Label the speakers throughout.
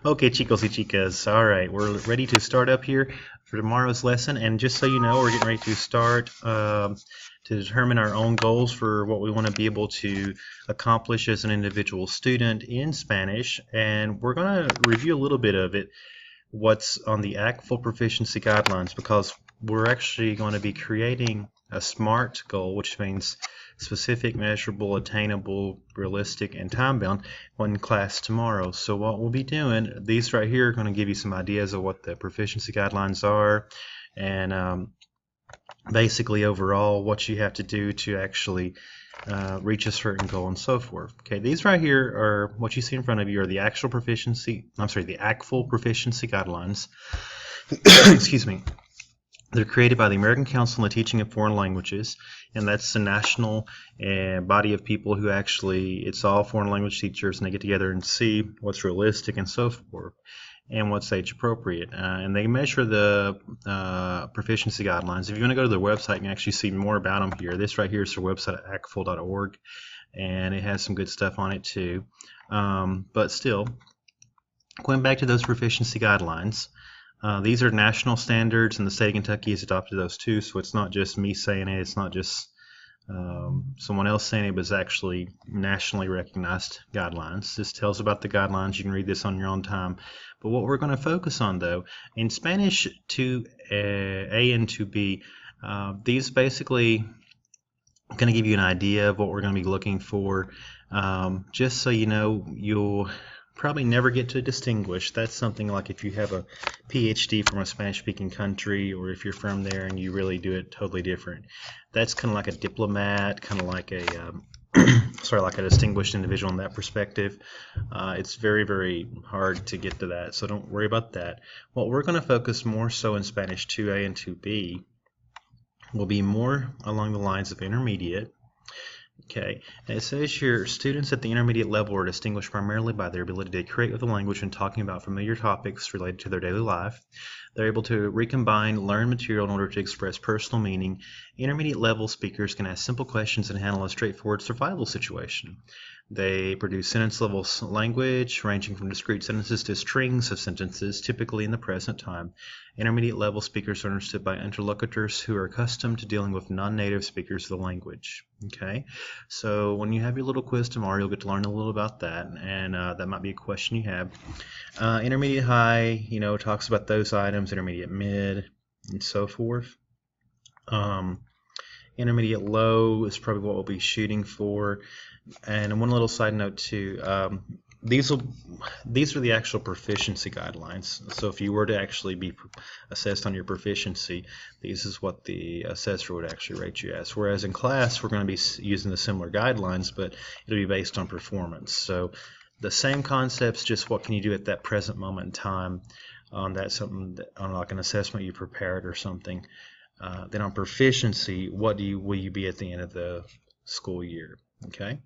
Speaker 1: Okay, chicos y chicas. All right, we're ready to start up here for tomorrow's lesson. And just so you know, we're getting ready to start to determine our own goals for what we want to be able to accomplish as an individual student in Spanish. And we're going to review a little bit of it, what's on the ACTFL Proficiency Guidelines, because we're actually going to be creating a SMART goal, which means specific, measurable, attainable, realistic, and time-bound, in class tomorrow. So what we'll be doing, these right here are going to give you some ideas of what the proficiency guidelines are, and basically overall what you have to do to actually reach a certain goal and so forth. Okay, these right here are what you see in front of you are the actual proficiency, the ACTFL Proficiency Guidelines. Excuse me. They're created by the American Council on the Teaching of Foreign Languages, and that's the national body of people who actually, it's all foreign language teachers, and they get together and see what's realistic and so forth, and what's age appropriate. And they measure the proficiency guidelines. If you want to go to their website, you can actually see more about them here. This right here is their website at actfl.org, and it has some good stuff on it too. But still, going back to those proficiency guidelines, these are national standards, and the state of Kentucky has adopted those too, so it's not just me saying it, it's not just someone else saying it, but it's actually nationally recognized guidelines. This tells about the guidelines. You can read this on your own time. But what we're going to focus on, though, in Spanish 2A and 2B, these basically going to give you an idea of what we're going to be looking for. Just so you know, you'll probably never get to distinguish. That's something like if you have a PhD from a Spanish-speaking country, or if you're from there and you really do it totally different. That's kind of like a diplomat, kind of like a like a distinguished individual in that perspective. It's very, very hard to get to that, so don't worry about that. What we're going to focus more so in Spanish 2A and 2B will be more along the lines of intermediate. Okay, and it says here, students at the intermediate level are distinguished primarily by their ability to create with the language when talking about familiar topics related to their daily life. They're able to recombine learned material in order to express personal meaning. Intermediate level speakers can ask simple questions and handle a straightforward survival situation. They produce sentence level language ranging from discrete sentences to strings of sentences, typically in the present time. Intermediate level speakers are understood by interlocutors who are accustomed to dealing with non-native speakers of the language. Okay, so when you have your little quiz tomorrow, you'll get to learn a little about that, and that might be a question you have. Intermediate high, talks about those items. Intermediate mid, and so forth. Intermediate low is probably what we'll be shooting for. And one little side note too, these are the actual proficiency guidelines. So if you were to actually be assessed on your proficiency, this is what the assessor would actually rate you as. Whereas in class, we're going to be using the similar guidelines, but it'll be based on performance. So the same concepts, just what can you do at that present moment in time on that on like an assessment you prepared or something. Then on proficiency, what will you be at the end of the school year? Okay,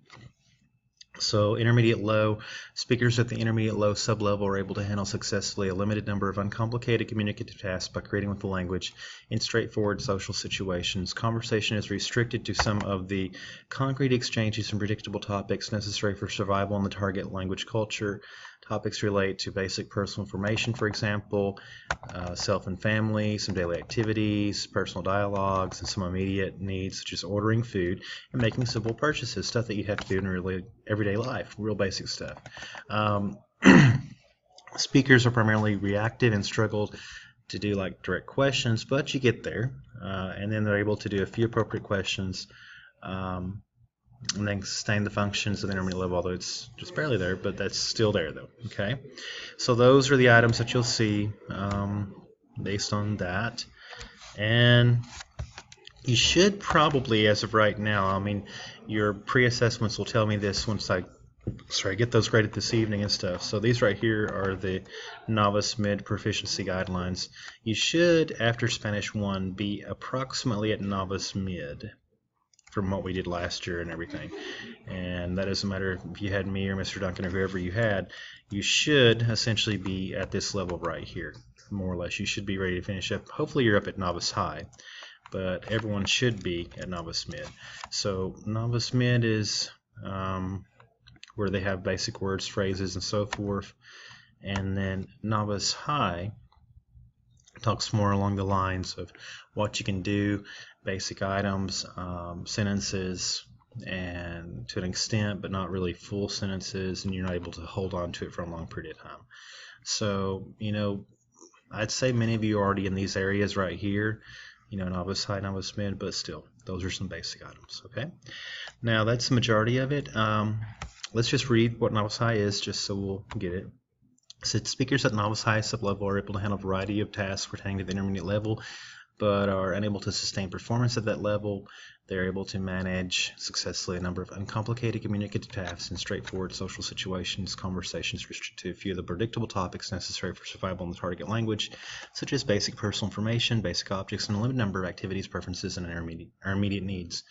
Speaker 1: so intermediate low, speakers at the intermediate low sublevel are able to handle successfully a limited number of uncomplicated communicative tasks by creating with the language in straightforward social situations. Conversation is restricted to some of the concrete exchanges and predictable topics necessary for survival in the target language culture. Topics relate to basic personal information, for example, self and family, some daily activities, personal dialogues, and some immediate needs such as ordering food and making simple purchases, stuff that you have to do in really everyday life, real basic stuff. Speakers are primarily reactive and struggle to do like direct questions, but you get there, and then they're able to do a few appropriate questions. And then sustain the functions of the intermediate level, although it's just barely there, but that's still there though. Okay, so those are the items that you'll see based on that, and you should probably, as of right now, your pre-assessments will tell me this once I get those graded this evening and stuff. So these right here are the novice mid proficiency guidelines. You should, after Spanish 1, be approximately at novice mid from what we did last year and everything. And that doesn't matter if you had me or Mr. Duncan or whoever you had, you should essentially be at this level right here, more or less. You should be ready to finish up. Hopefully you're up at novice high, but everyone should be at novice mid. So novice mid is where they have basic words, phrases, and so forth. And then Novice High talks more along the lines of what you can do, basic items, sentences, and to an extent, but not really full sentences, and you're not able to hold on to it for a long period of time. So, I'd say many of you are already in these areas right here, Novice High, Novice Mid, but still, those are some basic items, okay? Now, that's the majority of it. Let's just read what Novice High is, just so we'll get it. So speakers at Novice High sub-level are able to handle a variety of tasks pertaining to the intermediate level, but are unable to sustain performance at that level. They're able to manage successfully a number of uncomplicated communicative tasks in straightforward social situations, conversations restricted to a few of the predictable topics necessary for survival in the target language, such as basic personal information, basic objects, and a limited number of activities, preferences, and intermediate needs.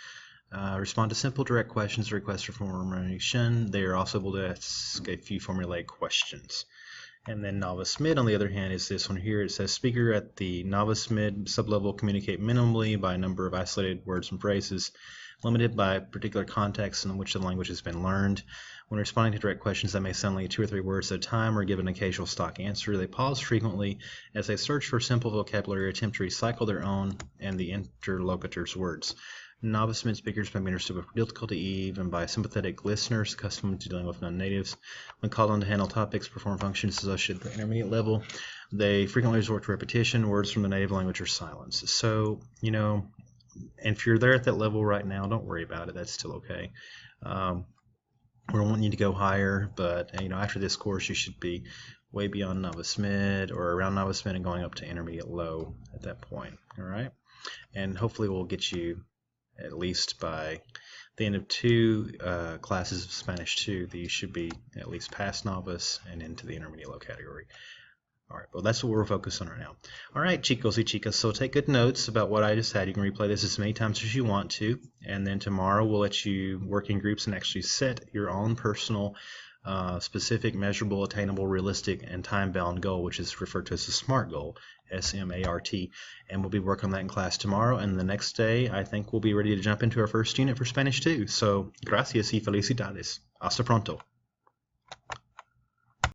Speaker 1: Respond to simple, direct questions, requests for formulation. They are also able to ask a few formulaic questions. And then Novice Mid, on the other hand, is this one here. It says, speaker at the Novice Mid sublevel communicate minimally by a number of isolated words and phrases, limited by particular context in which the language has been learned. When responding to direct questions that may sound like 2 or 3 words at a time or give an occasional stock answer, they pause frequently as they search for simple vocabulary, attempt to recycle their own and the interlocutor's words. Novice Mid speakers may be understood with difficulty even by sympathetic listeners accustomed to dealing with non-natives. When called on to handle topics, perform functions associated with the intermediate level, they frequently resort to repetition, words from the native language, or silence. So, and if you're there at that level right now, don't worry about it. That's still okay. We're wanting you to go higher, but after this course, you should be way beyond Novice Mid or around Novice Mid and going up to intermediate low at that point. All right, and hopefully we'll get you at least by the end of 2 classes of Spanish 2, that you should be at least past novice and into the intermediate low category. All right, well, that's what we're focused on right now. All right, chicos y chicas, so take good notes about what I just had. You can replay this as many times as you want to, and then tomorrow we'll let you work in groups and actually set your own personal, specific, measurable, attainable, realistic, and time-bound goal, which is referred to as a SMART goal, S-M-A-R-T, and we'll be working on that in class tomorrow, and the next day I think we'll be ready to jump into our first unit for Spanish 2. So, gracias y felicidades. Hasta pronto.